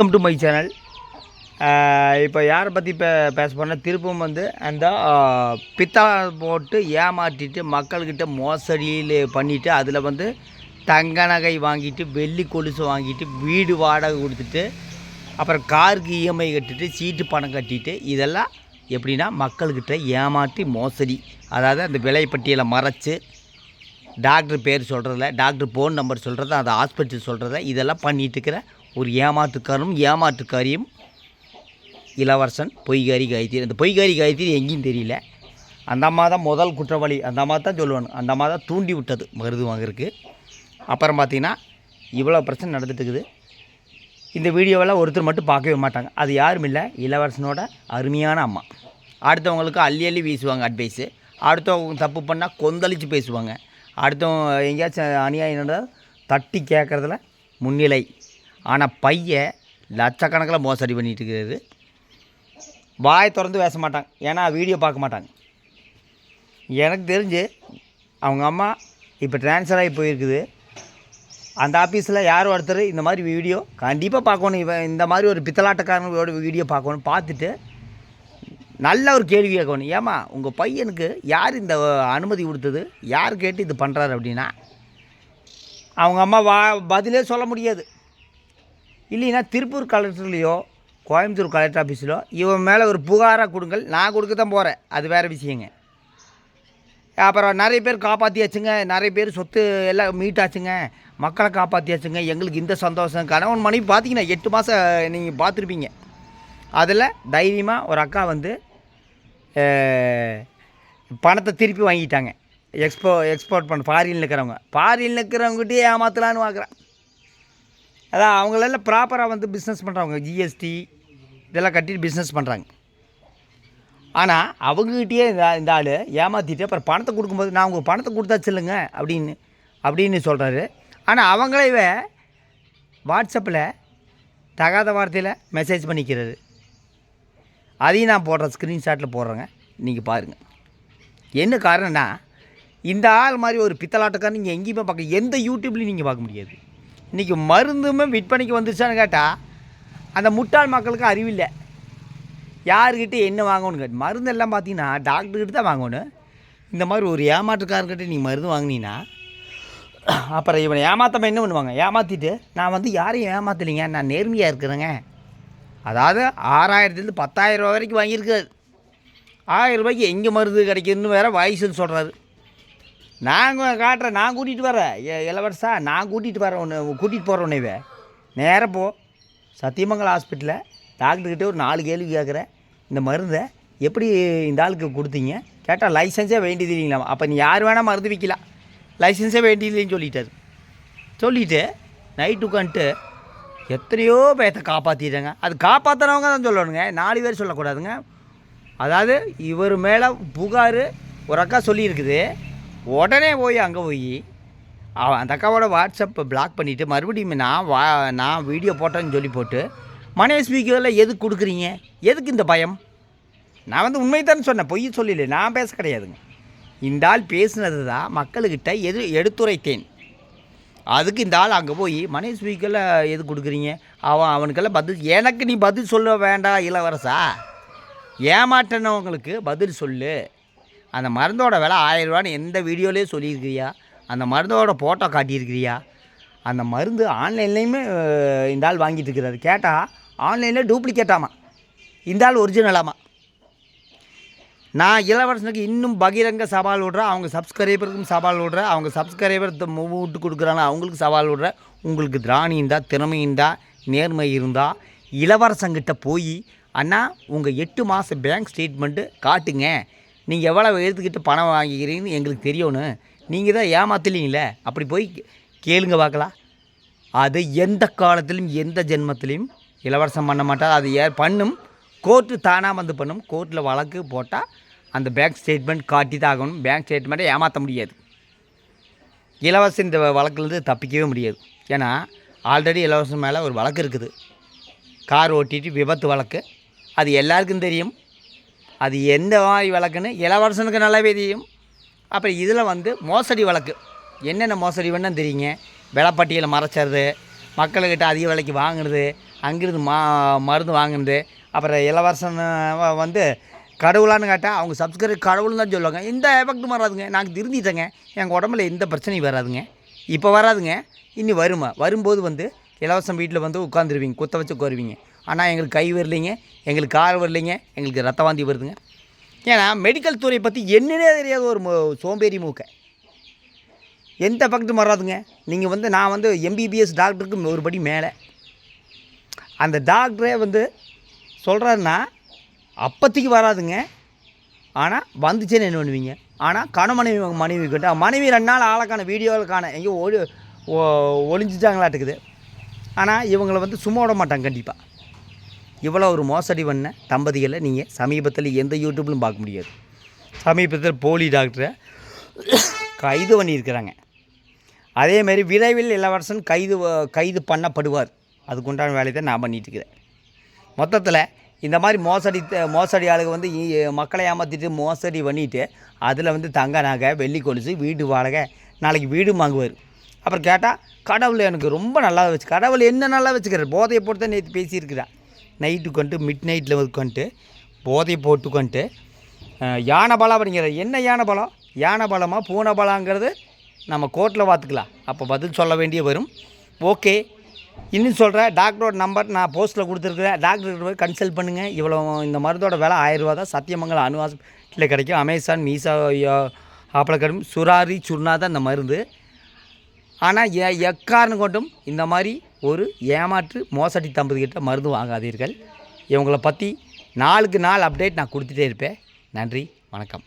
Welcome to my channel. இப்போ யாரை பற்றி பேச போனால் திருப்பம் வந்து அந்த பித்தளை போட்டு ஏமாற்றிட்டு மக்கள்கிட்ட மோசடியில் பண்ணிவிட்டு அதில் வந்து தங்க நகை வாங்கிட்டு வெள்ளி கொலுசு வாங்கிட்டு வீடு வாடகை கொடுத்துட்டு அப்புறம் காருக்கு இஎம்ஐ கட்டிட்டு சீட்டு பணம் கட்டிட்டு இதெல்லாம் எப்படின்னா மக்கள்கிட்ட ஏமாற்றி மோசடி, அதாவது அந்த விலைப்பட்டியலை மறைச்சி டாக்டர் பேர் சொல்கிறதில்ல, டாக்டர் ஃபோன் நம்பர் சொல்கிறத, அந்த ஹாஸ்பிட்டல் சொல்கிறத இதெல்லாம் பண்ணிகிட்டு இருக்கிற ஒரு ஏமாற்றுக்காரியும் இளவரசன் பொய்காரி காயத்ரி. அந்த பொய்காரி காயத்ரி எங்கேயும் தெரியல. அந்த அம்மா தான் முதல் குற்றவாளி. அந்த அம்மா தான் சொல்லுவாங்க, அந்த அம்மா தான் தூண்டி விட்டது மருது வாங்குறதுக்கு. அப்புறம் பார்த்திங்கன்னா இவ்வளோ பிரச்சனை நடந்துட்டு இருக்குது. இந்த வீடியோவெல்லாம் ஒருத்தர் மட்டும் பார்க்கவே மாட்டாங்க. அது யாரும் இல்லை, இளவரசனோட அருமையான அம்மா. அடுத்தவங்களுக்கு அள்ளி அள்ளி வீசுவாங்க அட்வைஸு. அடுத்தவங்க தப்பு பண்ணால் கொந்தளித்து பேசுவாங்க. அடுத்தவங்க எங்கேயாச்சும் அநியாயம் நடந்தால் தட்டி கேட்குறதுல முன்னிலை. ஆனால் பையன் லட்சக்கணக்கில் மோசடி பண்ணிகிட்டு இருக்கிறது. வாய் திறந்து பேச மாட்டாங்க, ஏன்னா வீடியோ பார்க்க மாட்டாங்க. எனக்கு தெரிஞ்சு அவங்க அம்மா இப்போ ட்ரான்ஸ்ஃபர் ஆகி போயிருக்குது. அந்த ஆஃபீஸில் யாரும் ஒருத்தர் இந்த மாதிரி வீடியோ கண்டிப்பாக பார்க்கணும். இவன் இந்த மாதிரி ஒரு பித்தலாட்டக்காரனோட வீடியோ பார்க்கணும். பார்த்துட்டு நல்ல ஒரு கேள்வி கேட்கணும். ஏம்மா உங்கள் பையனுக்கு யார் இந்த அனுமதி கொடுத்தது, யார் கேட்டு இது பண்ணுறாரு அப்படின்னா அவங்க அம்மா பதிலே சொல்ல முடியாது. இல்லைன்னா திருப்பூர் கலெக்டர்லேயோ கோயம்புத்தூர் கலெக்டர் ஆஃபீஸிலோ இவன் மேலே ஒரு புகாராக கொடுங்கள், நான் கொடுக்க தான் போகிறேன், அது வேறு விஷயங்க. அப்புறம் நிறைய பேர் காப்பாற்றியாச்சுங்க, நிறைய பேர் சொத்து எல்லாம் மீட்டாச்சுங்க, மக்களை காப்பாற்றியாச்சுங்க, எங்களுக்கு இந்த சந்தோஷம். கணவன் மனைவி பார்த்தீங்கன்னா 8 மாதம் நீங்கள் பார்த்துருப்பீங்க. அதில் தைரியமாக ஒரு அக்கா வந்து பணத்தை திருப்பி வாங்கிட்டாங்க. எக்ஸ்போர்ட் பண்ண ஃபாரினில் இருக்கிறவங்ககிட்டே ஏமாற்றலான்னு பார்க்குறேன். அதான் அவங்களெல்லாம் ப்ராப்பராக வந்து பிஸ்னஸ் பண்ணுறவங்க, ஜிஎஸ்டி இதெல்லாம் கட்டிட்டு பிஸ்னஸ் பண்ணுறாங்க. ஆனால் அவங்ககிட்டயே இந்த ஆள் ஏமாற்றிட்டு அப்புறம் பணத்தை கொடுக்கும்போது நான் உங்கள் பணத்தை கொடுத்தாச்சு இல்லைங்க அப்படின்னு சொல்கிறாரு. ஆனால் அவங்களே வாட்ஸ்அப்பில் தகாத வார்த்தையில் மெசேஜ் பண்ணிக்கிறது. அதையும் நான் போடுறேன், ஸ்க்ரீன்ஷாட்டில் போடுறேங்க, நீங்கள் பாருங்கள். என்ன காரணம்னா இந்த ஆள் மாதிரி ஒரு பித்தலாட்டக்காரன் நீங்கள் எங்கேயுமே பார்க்க, எந்த யூடியூப்லேயும் நீங்கள் பார்க்க முடியாது. இன்றைக்கி மருந்துமே விற்பனைக்கு வந்துருச்சான்னு கேட்டால் அந்த முட்டாள் மக்களுக்கு அறிவில்லை. யாருக்கிட்ட என்ன வாங்கணும்னு கேட்டு மருந்தெல்லாம் பார்த்தீங்கன்னா டாக்டர்கிட்ட தான் வாங்கணும். இந்த மாதிரி ஒரு ஏமாற்றுக்காரர்கிட்ட நீங்கள் மருந்து வாங்கினீங்கன்னா அப்புறம் இவனை ஏமாற்றாமல் என்ன பண்ணுவாங்க, ஏமாற்றிட்டு நான் வந்து யாரையும் ஏமாற்றலைங்க, நான் நேர்மையாக இருக்கிறேங்க. அதாவது 6000லேருந்து 10,000 ரூபா வரைக்கும் வாங்கியிருக்காரு. 1000 ரூபாய்க்கு எங்கே மருந்து கிடைக்குதுன்னு வேறு வயசுன்னு சொல்கிறாரு. நாங்கள் காட்டுறேன், நான் கூட்டிகிட்டு வரேன் இளவரசா, நான் கூட்டிகிட்டு போகிறேன் உன்னைவே நேராக போ சத்தியமங்கலம் ஹாஸ்பிட்டலில் டாக்டர்கிட்ட ஒரு 4 கேள்வி கேட்குறேன். இந்த மருந்தை எப்படி இந்த ஆளுக்கு கொடுத்தீங்க கேட்டால் லைசன்ஸே வேண்டியது இல்லைங்களாம். அப்போ நீ யார் வேணால் மருந்து விற்கலாம், லைசன்ஸே வேண்டியதில்லைன்னு சொல்லிட்டு நைட்டு உட்காந்துட்டு எத்தனையோ பேர்த்தை காப்பாற்றிட்டாங்க. அது காப்பாற்றினவங்க தான் சொல்லணுங்க, 4 பேர் சொல்லக்கூடாதுங்க. அதாவது இவர் மேலே புகார் ஒரு அக்கா சொல்லியிருக்குது. உடனே அங்கே போய் அந்த அக்காவோட வாட்ஸ்அப்பை பிளாக் பண்ணிவிட்டு மறுபடியும் நான் வீடியோ போட்டேன்னு சொல்லி போட்டு மணி ஸ்பீக்கரில் எதுக்கு கொடுக்குறீங்க, எதுக்கு இந்த பயம்? நான் வந்து உண்மை தானே சொன்னேன், பொய் சொல்லல, நான் பேச கிடையாதுங்க. இந்த ஆள் பேசுனது தான் மக்கள்கிட்ட எடுத்துரைத்தேன். அதுக்கு இந்த ஆள் அங்கே போய் மணி ஸ்பீக்கரில் எது கொடுக்குறீங்க, அவனுக்கெல்லாம் பதில், எனக்கு நீ பதில் சொல்ல வேண்டாம் இளவரசா, ஏமாற்றினவங்களுக்கு பதில் சொல்லு. அந்த மருந்தோட விலை 1000 ரூபான்னு எந்த வீடியோலேயே சொல்லியிருக்கிறியா, அந்த மருந்தோட ஃபோட்டோ காட்டியிருக்கிறியா, அந்த மருந்து ஆன்லைன்லேயுமே இந்த ஆள் வாங்கிட்டு இருக்கிறாரு. கேட்டால் ஆன்லைனில் டூப்ளிகேட்டாமா, இந்த ஆள் ஒரிஜினலாமா. நான் இளவரசனுக்கு இன்னும் பகிரங்க சவால் விடுறேன், அவங்க சப்ஸ்கிரைபருக்கும் சவால் விடுறேன், அவங்க சப்ஸ்கிரைபர் விட்டு கொடுக்குறாங்க அவங்களுக்கு சவால் விடுறேன். உங்களுக்கு திராணி இருந்தால், திறமை இருந்தால், நேர்மை இருந்தால் இளவரசங்கிட்ட போய் அண்ணா உங்கள் 8 மாதம் பேங்க் ஸ்டேட்மெண்ட்டு காட்டுங்க, நீங்கள் எவ்வளோ எடுத்துக்கிட்டு பணம் வாங்கிக்கிறீங்கன்னு எங்களுக்கு தெரியணும், நீங்கள் தான் ஏமாத்தலீங்களே, அப்படி போய் கேளுங்க பார்க்கலாம். அது எந்த காலத்திலும் எந்த ஜென்மத்திலையும் இளவரசம் பண்ண மாட்டார். அது பண்ணும் கோர்ட்டு தானாக வந்து பண்ணும். கோர்ட்டில் வழக்கு போட்டால் அந்த பேங்க் ஸ்டேட்மெண்ட் காட்டி தான் ஆகணும். பேங்க் ஸ்டேட்மெண்ட்டை ஏமாற்ற முடியாது. இளவரசன் இந்த வழக்கிலேருந்து தப்பிக்கவே முடியாது. ஏன்னா ஆல்ரெடி இளவரசன் மேலே ஒரு வழக்கு இருக்குது, கார் ஓட்டிட்டு விபத்து வழக்கு. அது எல்லாருக்கும் தெரியும். அது எந்த மாதிரி வழக்குன்னு இளவரசனுக்கு நல்லாவே தெரியும். அப்புறம் இதில் வந்து மோசடி வழக்கு, என்னென்ன மோசடி வேணும்னு தெரியுங்க. விலைப்பட்டியலை மறைச்சது, மக்கள்கிட்ட அதிக விலைக்கு வாங்குறது, அங்கிருந்து மருந்து வாங்குறது. அப்புறம் இளவரசன் வந்து கடவுளான்னு கேட்டால் அவங்க சப்ஸ்கிரைபர் கடவுள்னு தான் சொல்லுவாங்க. இந்த எஃபெக்ட்டும் வராதுங்க. நாங்கள் திருந்திட்டேங்க. எங்கள் உடம்புல எந்த பிரச்சனையும் வராதுங்க. இப்போ வராதுங்க, இனி வரும்போது வந்து இலவசம் வீட்டில் வந்து உட்காந்துருவீங்க, குத்த வச்சு உட்காருவீங்க. ஆனால் எங்களுக்கு கை வரலைங்க, எங்களுக்கு கால் வரலைங்க, எங்களுக்கு ரத்த வாந்தி வருதுங்க. ஏன்னா மெடிக்கல் துறை பற்றி என்னன்னே தெரியாத ஒரு சோம்பேறி மூக்கை. எந்த எஃபெக்ட்டும் வராதுங்க. நீங்கள் வந்து நான் வந்து எம்பிபிஎஸ் டாக்டருக்கு ஒரு படி மேலே. அந்த டாக்டரே வந்து சொல்கிறாருன்னா அப்போதைக்கு வராதுங்க. ஆனால் வந்துச்சேன்னு என்ன பண்ணுவீங்க? ஆனால் மனைவி கிட்ட மனைவி 2 நாள் ஆளக்கான வீடியோவுக்கான எங்கேயோ ஒளிஞ்சிட்டாங்களாட்டுக்குது. ஆனால் இவங்களை வந்து சும்மா விட மாட்டாங்க கண்டிப்பாக. இவ்வளோ ஒரு மோசடி பண்ண தம்பதிகளை நீங்கள் சமீபத்தில் எந்த யூடியூப்லையும் பார்க்க முடியாது. சமீபத்தில் போலி டாக்டரை கைது பண்ணியிருக்கிறாங்க. அதேமாரி விரைவில் இளவரசன் கைது பண்ணப்படுவார். அதுக்குண்டான வேலையை தான் நான் பண்ணிட்டுருக்கிறேன். மொத்தத்தில் இந்த மாதிரி மோசடி ஆளுங்க வந்து மக்களை ஏமாற்றிட்டு மோசடி பண்ணிவிட்டு அதில் வந்து தங்க நகை, வெள்ளி கொலுசு, வீடு வாடகை, நாளைக்கு வீடு வாங்குவார். அப்புறம் கேட்டால் கடவுள் எனக்கு ரொம்ப நல்லா கடவுள் என்ன நல்லா வச்சுக்கிறார்? போதையை போட்டு தான் நேற்று பேசியிருக்கிறான். நைட்டுக்கு மிட் நைட்டில் உட்காந்துட்டு போதையை போட்டுக்கொண்டு யானை பலம் அப்படிங்கிறார். என்ன யானை பலமா பூனை பலங்கிறது நம்ம கோர்ட்டில் பார்த்துக்கலாம். அப்போ பதில் சொல்ல வேண்டிய வரும். ஓகே, இன்னும் சொல்கிறேன், டாக்டரோட நம்பர் நான் போஸ்ட்டில் கொடுத்துருக்குறேன். டாக்டர்கிட்ட போய் கன்சல்ட் பண்ணுங்கள். இந்த மருந்தோட விலை 1000 ரூபா தான். சத்தியமங்கலம் அணு ஹாஸ்பிட்டலில் கிடைக்கும். அமேசான், மீசா ஆப்பளக்கடும், சுராரி, சுர்ணா தான் இந்த மருந்து. ஆனால் எக்காரணம் கொண்டும் இந்த மாதிரி ஒரு ஏமாற்று மோசடி தம்பதிகிட்ட மருந்து வாங்காதீர்கள். இவங்களை பற்றி நாளுக்கு நாள் அப்டேட் நான் கொடுத்துட்டே இருப்பேன். நன்றி, வணக்கம்.